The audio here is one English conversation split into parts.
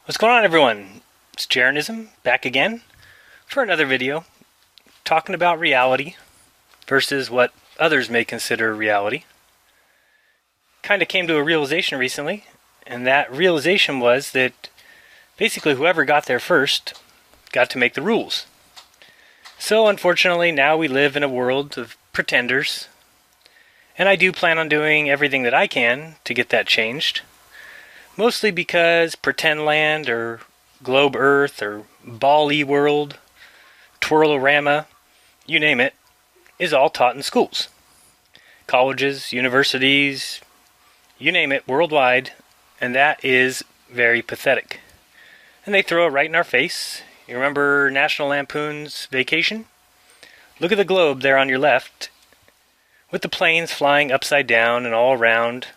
What's going on, everyone? It's Jeranism back again for another video talking about reality versus what others may consider reality. Kind of came to a realization recently, and that realization was that basically whoever got there first got to make the rules. So unfortunately now we live in a world of pretenders, and I do plan on doing everything that I can to get that changed. Mostly because Pretend Land or Globe Earth or Ball-E World, Twirlorama, you name it, is all taught in schools. Colleges, universities, you name it, worldwide, and that is very pathetic. And they throw it right in our face. You remember National Lampoon's Vacation? Look at the globe there on your left, with the planes flying upside down and all around.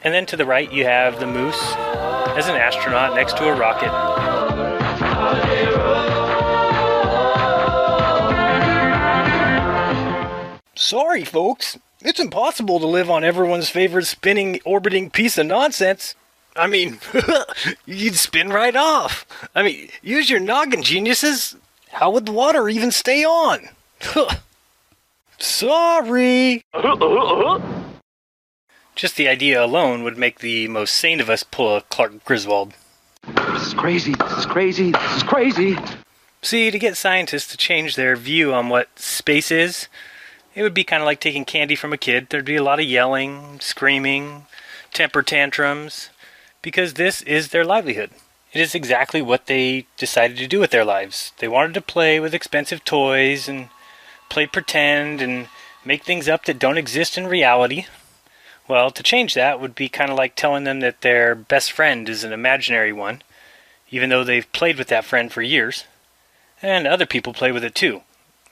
And then to the right you have the moose as an astronaut next to a rocket. Sorry folks, it's impossible to live on everyone's favorite spinning, orbiting piece of nonsense. I mean, you'd spin right off. I mean, use your noggin, geniuses. How would the water even stay on? Sorry. Just the idea alone would make the most sane of us pull a Clark Griswold. This is crazy, this is crazy, this is crazy. See, to get scientists to change their view on what space is, it would be kind of like taking candy from a kid. There'd be a lot of yelling, screaming, temper tantrums, because this is their livelihood. It is exactly what they decided to do with their lives. They wanted to play with expensive toys and play pretend and make things up that don't exist in reality. Well, to change that would be kind of like telling them that their best friend is an imaginary one, even though they've played with that friend for years. And other people play with it too.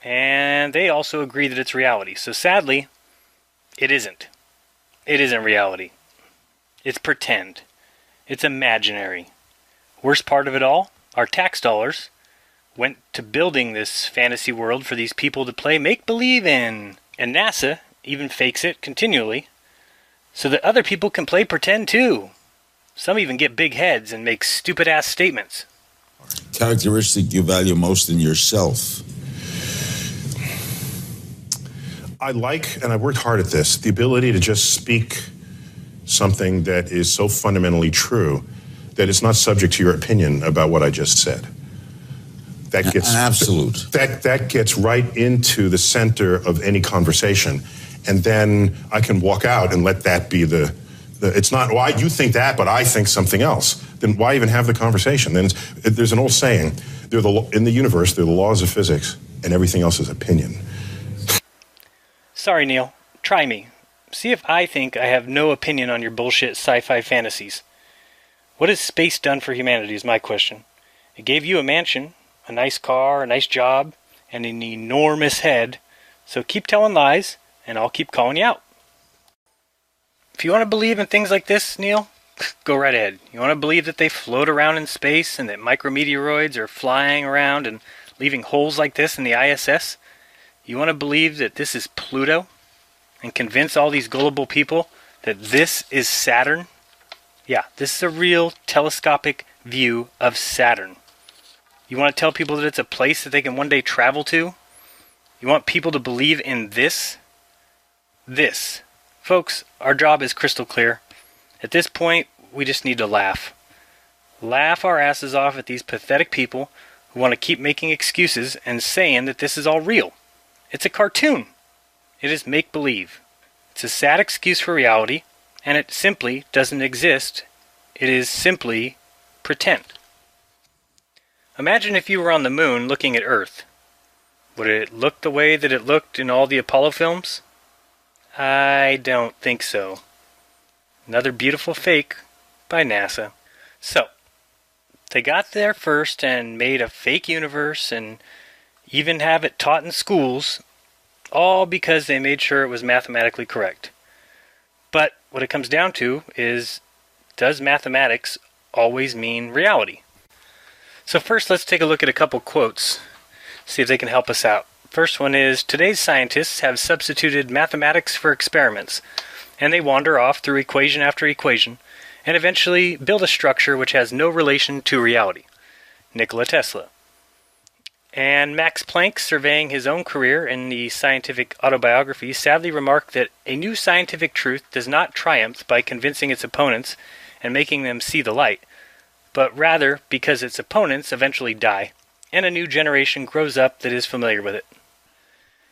And they also agree that it's reality. So sadly, it isn't. It isn't reality. It's pretend. It's imaginary. Worst part of it all, our tax dollars went to building this fantasy world for these people to play make-believe in. And NASA even fakes it continually, so that other people can play pretend too. Some even get big heads and make stupid-ass statements. Characteristic you value most in yourself. I like, and I've worked hard at this, the ability to just speak something that is so fundamentally true that it's not subject to your opinion about what I just said. That gets an absolute. That gets right into the center of any conversation. And then I can walk out and let that be the it's not, why you think that, but I think something else. Then why even have the conversation? Then there's an old saying, in the universe, there are the laws of physics, and everything else is opinion. Sorry, Neil. Try me. See if I think I have no opinion on your bullshit sci-fi fantasies. What has space done for humanity is my question. It gave you a mansion, a nice car, a nice job, and an enormous head. So keep telling lies, and I'll keep calling you out. If you want to believe in things like this, Neil, go right ahead. You want to believe that they float around in space and that micrometeoroids are flying around and leaving holes like this in the ISS? You want to believe that this is Pluto and convince all these gullible people that this is Saturn? Yeah, this is a real telescopic view of Saturn. You want to tell people that it's a place that they can one day travel to? You want people to believe in this? This. Folks, our job is crystal clear. At this point, we just need to laugh. Laugh our asses off at these pathetic people who want to keep making excuses and saying that this is all real. It's a cartoon. It is make-believe. It's a sad excuse for reality, and it simply doesn't exist. It is simply pretend. Imagine if you were on the moon looking at Earth. Would it look the way that it looked in all the Apollo films? I don't think so. Another beautiful fake by NASA. So, they got there first and made a fake universe and even have it taught in schools, all because they made sure it was mathematically correct. But what it comes down to is, does mathematics always mean reality? So first, let's take a look at a couple quotes, see if they can help us out. First one is, today's scientists have substituted mathematics for experiments, and they wander off through equation after equation, and eventually build a structure which has no relation to reality. Nikola Tesla. And Max Planck, surveying his own career in the scientific autobiography, sadly remarked that a new scientific truth does not triumph by convincing its opponents and making them see the light, but rather because its opponents eventually die, and a new generation grows up that is familiar with it.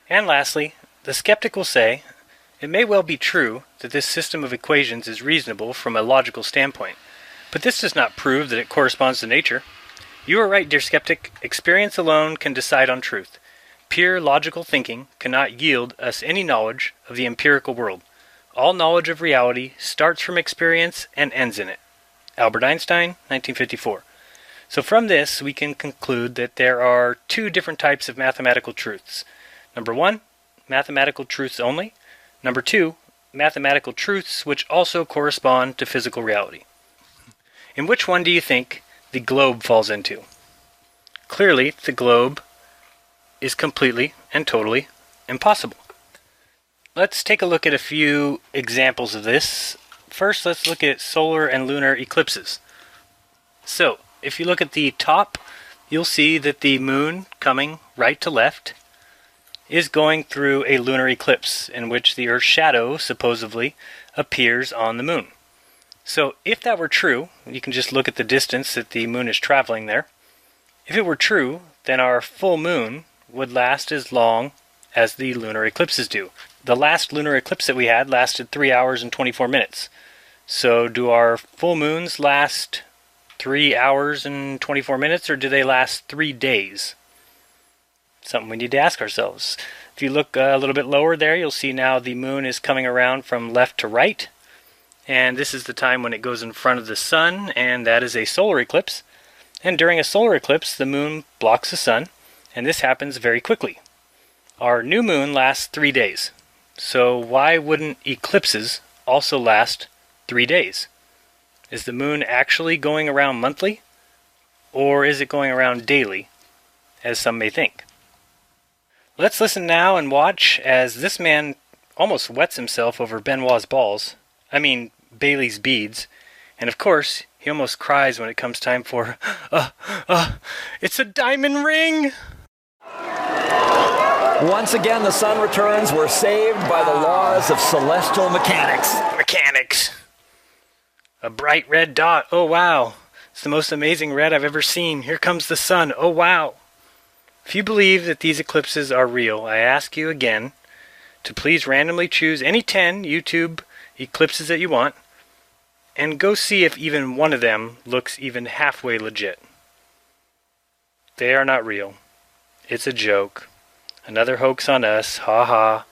And lastly, the skeptic will say, it may well be true that this system of equations is reasonable from a logical standpoint, but this does not prove that it corresponds to nature. You are right, dear skeptic. Experience alone can decide on truth. Pure logical thinking cannot yield us any knowledge of the empirical world. All knowledge of reality starts from experience and ends in it. Albert Einstein, 1954. So from this, we can conclude that there are two different types of mathematical truths. Number one, mathematical truths only. Number two, mathematical truths which also correspond to physical reality. In which one do you think the globe falls into? Clearly, the globe is completely and totally impossible. Let's take a look at a few examples of this. First, let's look at solar and lunar eclipses. So, if you look at the top, you'll see that the moon, coming right to left, is going through a lunar eclipse in which the Earth's shadow supposedly appears on the moon. So if that were true, you can just look at the distance that the moon is traveling there. If it were true, then our full moon would last as long as the lunar eclipses do. The last lunar eclipse that we had lasted 3 hours and 24 minutes. So do our full moons last 3 hours and 24 minutes, or do they last 3 days? Something we need to ask ourselves. If you look a little bit lower there, you'll see now the moon is coming around from left to right. And this is the time when it goes in front of the sun, and that is a solar eclipse. And during a solar eclipse, the moon blocks the sun, and this happens very quickly. Our new moon lasts 3 days. So why wouldn't eclipses also last 3 days? Is the moon actually going around monthly, or is it going around daily, as some may think? Let's listen now and watch as this man almost wets himself over Benoit's balls. Bailey's beads. And of course, he almost cries when it comes time for, it's a diamond ring! Once again, the sun returns. We're saved by the laws of celestial mechanics. Mechanics! A bright red dot. Oh, wow. It's the most amazing red I've ever seen. Here comes the sun. Oh, wow. If you believe that these eclipses are real, I ask you again to please randomly choose any 10 YouTube eclipses that you want, and go see if even one of them looks even halfway legit. They are not real. It's a joke. Another hoax on us. Ha ha.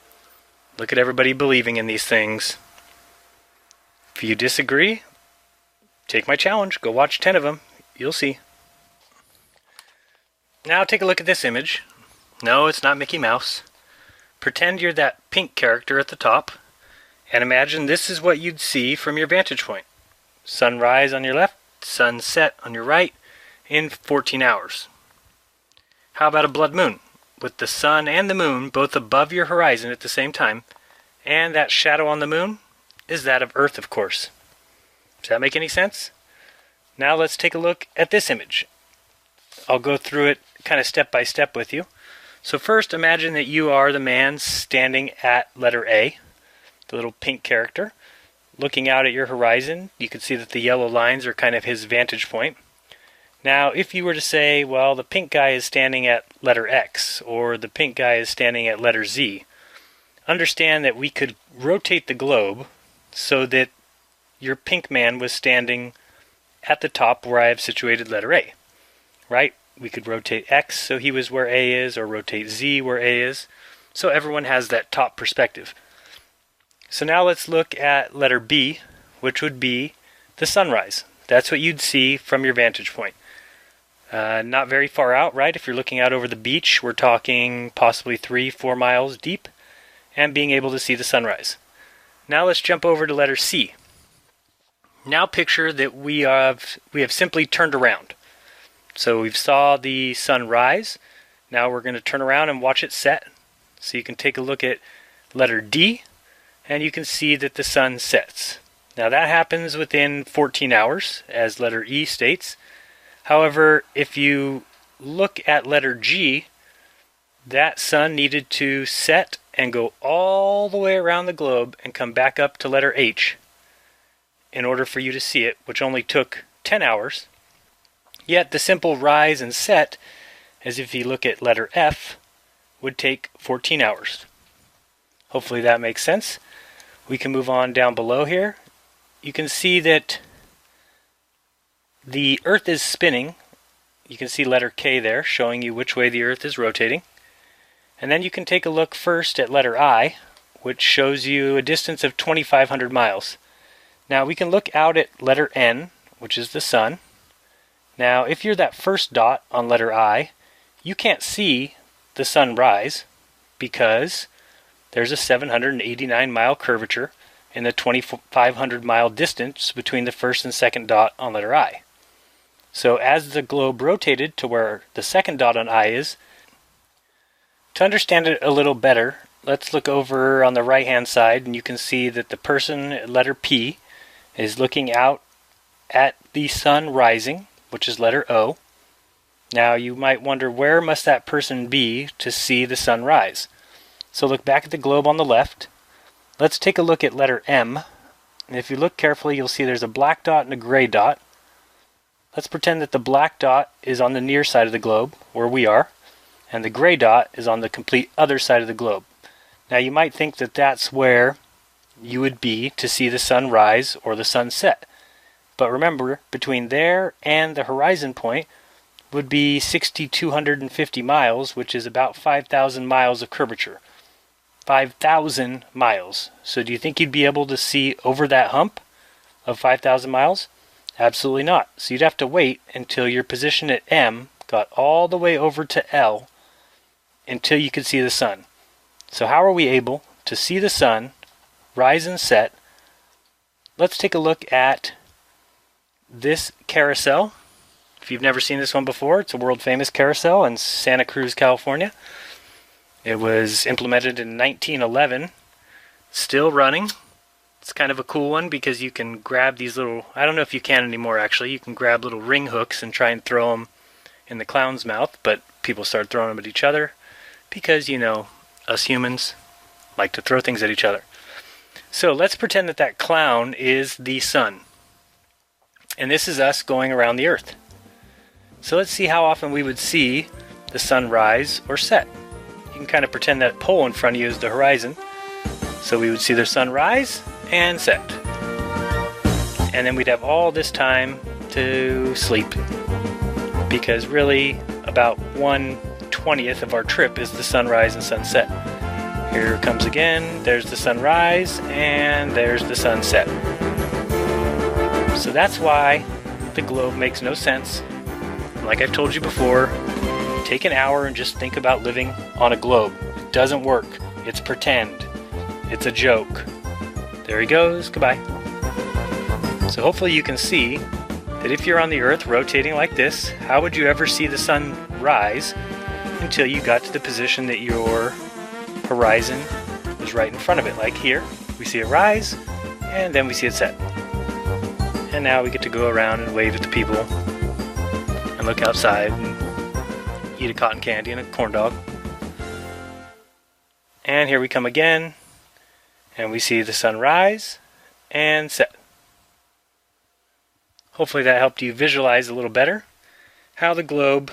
Look at everybody believing in these things. If you disagree, take my challenge. Go watch 10 of them. You'll see. Now take a look at this image. No, it's not Mickey Mouse. Pretend you're that pink character at the top, and imagine this is what you'd see from your vantage point. Sunrise on your left, sunset on your right, in 14 hours. How about a blood moon, with the sun and the moon both above your horizon at the same time, and that shadow on the moon is that of Earth, of course. Does that make any sense? Now let's take a look at this image. I'll go through it kind of step by step with you. So first, imagine that you are the man standing at letter A, the little pink character. Looking out at your horizon, you can see that the yellow lines are kind of his vantage point. Now, if you were to say, well, the pink guy is standing at letter X, or the pink guy is standing at letter Z, understand that we could rotate the globe so that your pink man was standing at the top where I have situated letter A, right? We could rotate X so he was where A is, or rotate Z where A is, so everyone has that top perspective. So now let's look at letter B, which would be the sunrise. That's what you'd see from your vantage point. Not very far out, right? If you're looking out over the beach, we're talking possibly 3-4 miles deep, and being able to see the sunrise. Now let's jump over to letter C. Now picture that we have simply turned around. So we've saw the sun rise. Now we're going to turn around and watch it set. So you can take a look at letter D, and you can see that the sun sets. Now that happens within 14 hours, as letter E states. However, if you look at letter G, that sun needed to set and go all the way around the globe and come back up to letter H in order for you to see it, which only took 10 hours. Yet the simple rise and set, as if you look at letter F, would take 14 hours. Hopefully that makes sense. We can move on down below here. You can see that the Earth is spinning. You can see letter K there, showing you which way the Earth is rotating. And then you can take a look first at letter I, which shows you a distance of 2,500 miles. Now we can look out at letter N, which is the sun. Now if you're that first dot on letter I, you can't see the sun rise because there's a 789 mile curvature in the 2,500 mile distance between the first and second dot on letter I. So as the globe rotated to where the second dot on I is, to understand it a little better, let's look over on the right hand side and you can see that the person at letter P is looking out at the sun rising, which is letter O. Now you might wonder, where must that person be to see the sun rise? So look back at the globe on the left. Let's take a look at letter M. And if you look carefully, you'll see there's a black dot and a gray dot. Let's pretend that the black dot is on the near side of the globe, where we are, and the gray dot is on the complete other side of the globe. Now you might think that that's where you would be to see the sun rise or the sun set. But remember, between there and the horizon point would be 6,250 miles, which is about 5,000 miles of curvature. 5,000 miles. So do you think you'd be able to see over that hump of 5,000 miles? Absolutely not. So you'd have to wait until your position at M got all the way over to L until you could see the sun. So how are we able to see the sun rise and set? Let's take a look at this carousel. If you've never seen this one before, it's a world famous carousel in Santa Cruz, California. It was implemented in 1911, still running. It's kind of a cool one because you can grab these little, I don't know if you can anymore actually, you can grab little ring hooks and try and throw them in the clown's mouth, but people start throwing them at each other because, you know, us humans like to throw things at each other. So let's pretend that that clown is the sun. And this is us going around the Earth. So let's see how often we would see the sun rise or set. You can kind of pretend that pole in front of you is the horizon. So we would see the sun rise and set. And then we'd have all this time to sleep. Because really, about 1/20th of our trip is the sunrise and sunset. Here it comes again. There's the sunrise and there's the sunset. So that's why the globe makes no sense. Like I've told you before, take an hour and just think about living on a globe. It doesn't work. It's pretend. It's a joke. There he goes. Goodbye. So hopefully you can see that if you're on the Earth rotating like this, how would you ever see the sun rise until you got to the position that your horizon was right in front of it? Like here, we see it rise, and then we see it set. And now we get to go around and wave at the people and look outside and eat a cotton candy and a corn dog. And here we come again, and we see the sun rise and set. Hopefully that helped you visualize a little better how the globe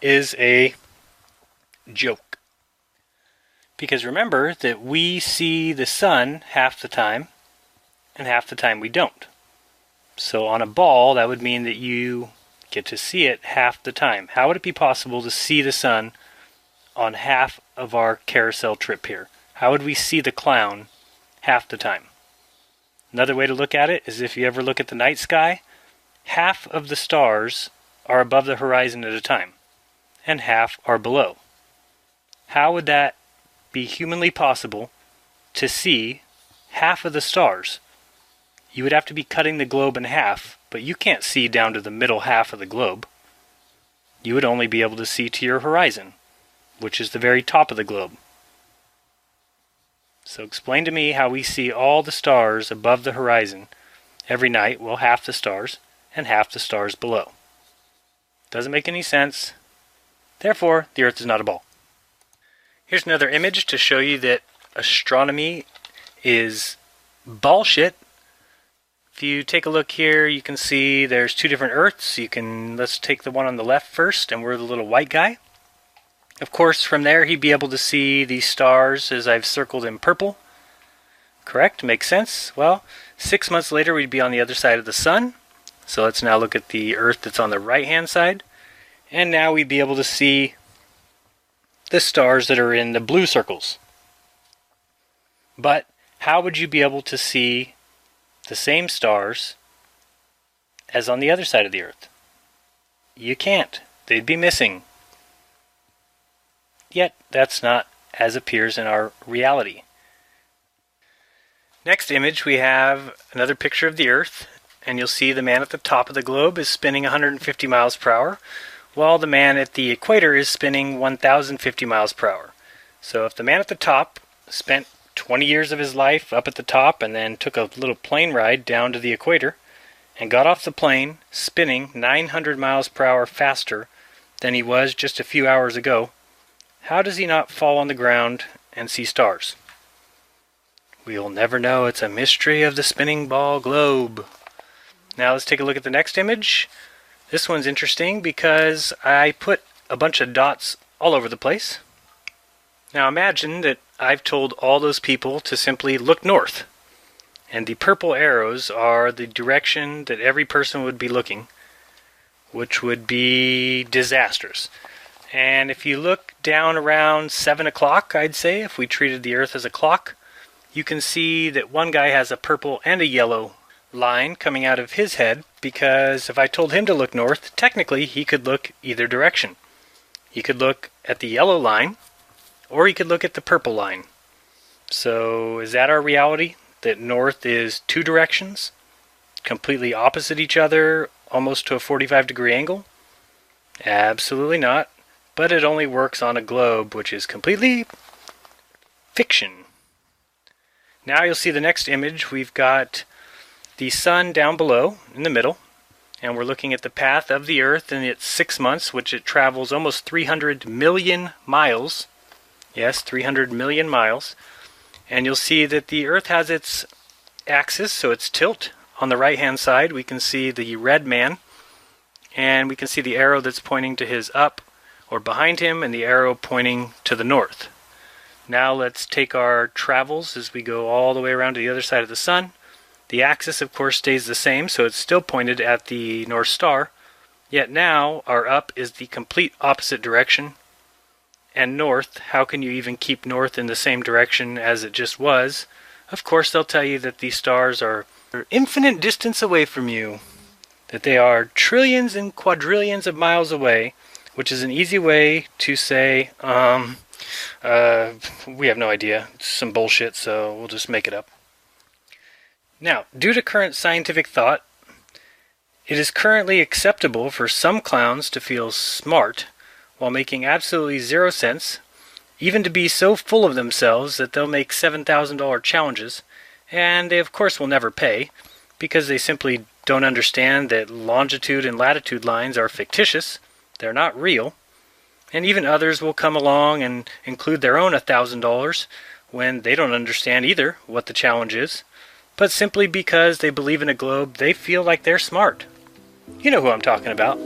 is a joke. Because remember that we see the sun half the time, and half the time we don't. So on a ball, that would mean that you get to see it half the time. How would it be possible to see the sun on half of our carousel trip here? How would we see the clown half the time? Another way to look at it is if you ever look at the night sky, half of the stars are above the horizon at a time, and half are below. How would that be humanly possible to see half of the stars? You would have to be cutting the globe in half, but you can't see down to the middle half of the globe. You would only be able to see to your horizon, which is the very top of the globe. So explain to me how we see all the stars above the horizon every night, well, half the stars, and half the stars below. Doesn't make any sense. Therefore, the Earth is not a ball. Here's another image to show you that astronomy is bullshit. If you take a look here, you can see there's two different Earths. Let's take the one on the left first, and we're the little white guy. Of course, from there, he'd be able to see these stars as I've circled in purple. Correct? Makes sense? Well, 6 months later, we'd be on the other side of the sun. So let's now look at the Earth that's on the right-hand side. And now we'd be able to see the stars that are in the blue circles. But how would you be able to see the same stars as on the other side of the Earth? You can't. They'd be missing. Yet, that's not as appears in our reality. Next image, we have another picture of the Earth, and you'll see the man at the top of the globe is spinning 150 miles per hour, while the man at the equator is spinning 1,050 miles per hour. So if the man at the top spent 20 years of his life up at the top and then took a little plane ride down to the equator and got off the plane spinning 900 miles per hour faster than he was just a few hours ago, how does he not fall on the ground and see stars? We'll never know. It's a mystery of the spinning ball globe. Now let's take a look at the next image. This one's interesting because I put a bunch of dots all over the place. Now imagine that I've told all those people to simply look north. And the purple arrows are the direction that every person would be looking, which would be disastrous. And if you look down around 7 o'clock, I'd say, if we treated the Earth as a clock, you can see that one guy has a purple and a yellow line coming out of his head, because if I told him to look north, technically he could look either direction. He could look at the yellow line, or he could look at the purple line. So is that our reality? That north is two directions, completely opposite each other, almost to a 45-degree angle? Absolutely not. But it only works on a globe, which is completely fiction. Now you'll see the next image. We've got the sun down below in the middle, and we're looking at the path of the Earth in its 6 months, which it travels almost 300 million miles. Yes, 300 million miles. And you'll see that the Earth has its axis, so its tilt. On the right-hand side, we can see the red man, and we can see the arrow that's pointing to his up or behind him, and the arrow pointing to the north. Now let's take our travels as we go all the way around to the other side of the sun. The axis, of course, stays the same, so it's still pointed at the North Star. Yet now our up is the complete opposite direction. And north, how can you even keep north in the same direction as it just was? Of course, they'll tell you that these stars are infinite distance away from you, that they are trillions and quadrillions of miles away, which is an easy way to say, we have no idea. It's some bullshit, so we'll just make it up. Now, due to current scientific thought, it is currently acceptable for some clowns to feel smart while making absolutely zero sense, even to be so full of themselves that they'll make $7,000 challenges, and they of course will never pay, because they simply don't understand that longitude and latitude lines are fictitious, they're not real, and even others will come along and include their own $1,000 when they don't understand either what the challenge is, but simply because they believe in a globe, they feel like they're smart. You know who I'm talking about.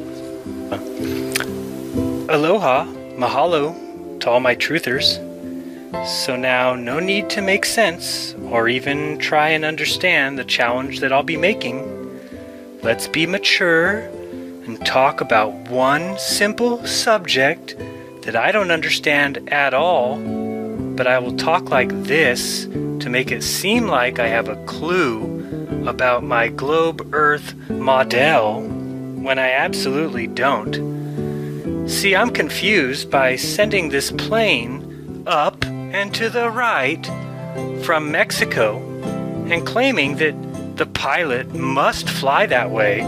Aloha, mahalo to all my truthers. So now, no need to make sense or even try and understand the challenge that I'll be making. Let's be mature and talk about one simple subject that I don't understand at all, but I will talk like this to make it seem like I have a clue about my globe Earth model when I absolutely don't. See, I'm confused by sending this plane up and to the right from Mexico and claiming that the pilot must fly that way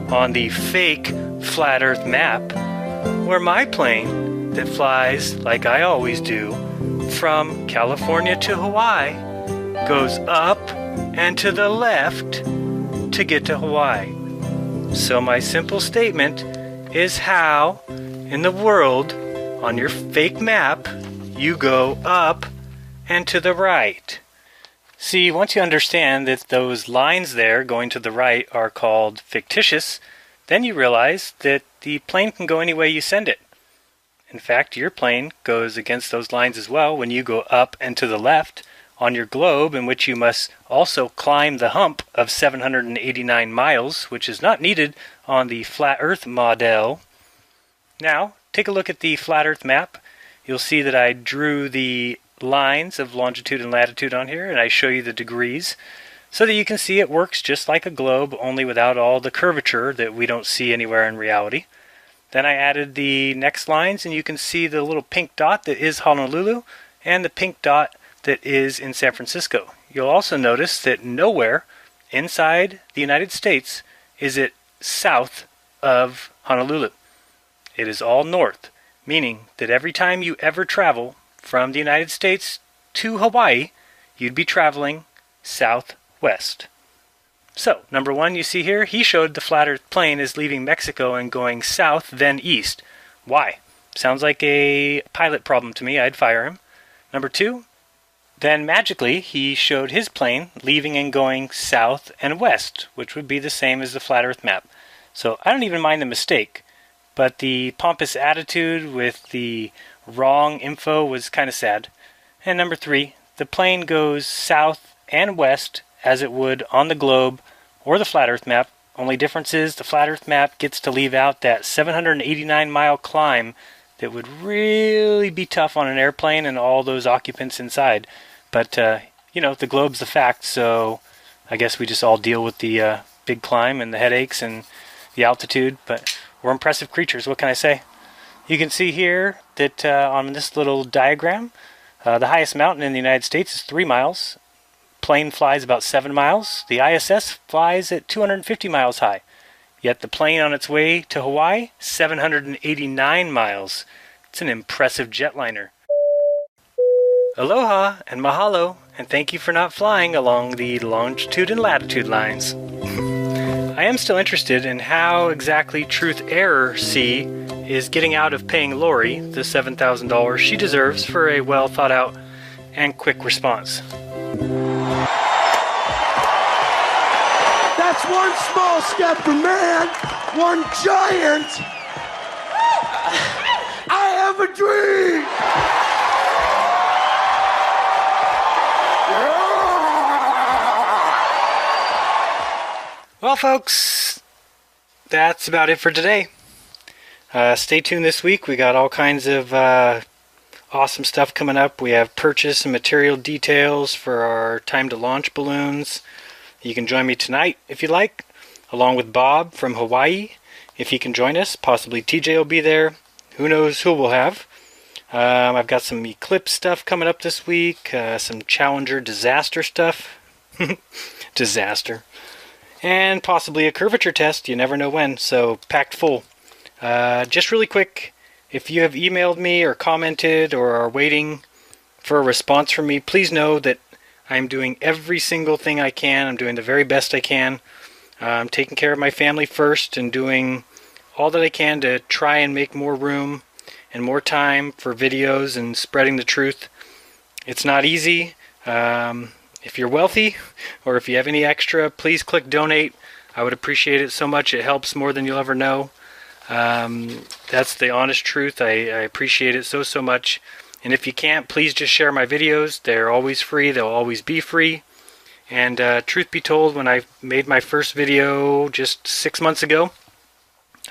on the fake flat Earth map, where my plane that flies like I always do from California to Hawaii goes up and to the left to get to Hawaii. So my simple statement is how in the world on your fake map you go up and to the right. See, once you understand that those lines there going to the right are called fictitious, then you realize that the plane can go any way you send it. In fact, your plane goes against those lines as well when you go up and to the left on your globe, in which you must also climb the hump of 789 miles, which is not needed on the flat Earth model. Now, take a look at the flat Earth map. You'll see that I drew the lines of longitude and latitude on here, and I show you the degrees so that you can see it works just like a globe, only without all the curvature that we don't see anywhere in reality. Then I added the next lines, and you can see the little pink dot that is Honolulu and the pink dot that is in San Francisco. You'll also notice that nowhere inside the United States is it south of Honolulu. It is all north, meaning that every time you ever travel from the United States to Hawaii, you'd be traveling southwest. So, number one, you see here, he showed the flat Earth plane is leaving Mexico and going south, then east. Why? Sounds like a pilot problem to me. I'd fire him. Number two, then magically he showed his plane leaving and going south and west, which would be the same as the flat Earth map. So I don't even mind the mistake, but the pompous attitude with the wrong info was kind of sad. And number three, the plane goes south and west as it would on the globe or the flat Earth map. Only difference is the flat Earth map gets to leave out that 789-mile climb that would really be tough on an airplane and all those occupants inside. But, you know, the globe's the fact, so I guess we just all deal with the big climb and the headaches and the altitude. But we're impressive creatures, what can I say? You can see here that on this little diagram, the highest mountain in the United States is 3 miles. Plane flies about 7 miles. The ISS flies at 250 miles high. Yet the plane on its way to Hawaii, 789 miles. It's an impressive jetliner. Aloha and mahalo, and thank you for not flying along the longitude and latitude lines. I am still interested in how exactly Truth Error C is getting out of paying Lori the $7,000 she deserves for a well thought out and quick response. That's one small step for man, one giant. I have a dream. Well, folks, that's about it for today. Stay tuned this week. We got all kinds of awesome stuff coming up. We have purchase and material details for our time to launch balloons. You can join me tonight if you like, along with Bob from Hawaii. If he can join us, possibly TJ will be there. Who knows who we'll have. I've got some Eclipse stuff coming up this week, some Challenger disaster stuff. Disaster. And possibly a curvature test. You never know when, so packed full. Just really quick, if you have emailed me or commented or are waiting for a response from me, please know that I'm doing every single thing I can. I'm doing the very best I can. I'm taking care of my family first and doing all that I can to try and make more room and more time for videos and spreading the truth. It's not easy. If you're wealthy or if you have any extra, please click donate. I would appreciate it so much. It helps more than you'll ever know. That's the honest truth. I appreciate it so much. And if you can't, please just share my videos. They're always free. They'll always be free. And truth be told, when I made my first video just 6 months ago,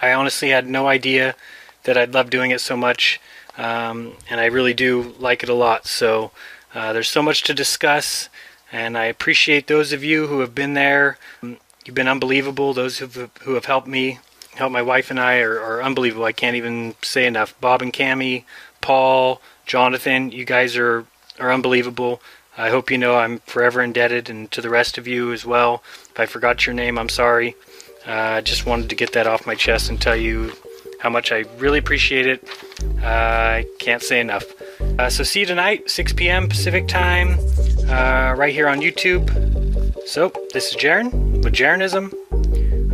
I honestly had no idea that I'd love doing it so much. And I really do like it a lot. So there's so much to discuss. And I appreciate those of you who have been there. You've been unbelievable. Those who have helped me, helped my wife and I are unbelievable. I can't even say enough. Bob and Cammie, Paul, Jonathan, you guys are unbelievable. I hope you know I'm forever indebted, and to the rest of you as well. If I forgot your name, I'm sorry. I just wanted to get that off my chest and tell you how much I really appreciate it. I can't say enough. So see you tonight, 6 p.m. Pacific time, right here on YouTube. So, this is Jaren with Jarenism.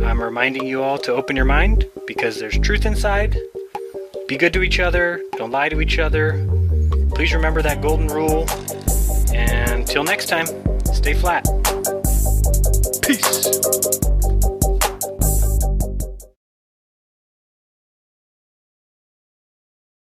I'm reminding you all to open your mind because there's truth inside. Be good to each other. Don't lie to each other. Please remember that golden rule. And until next time, stay flat. Peace.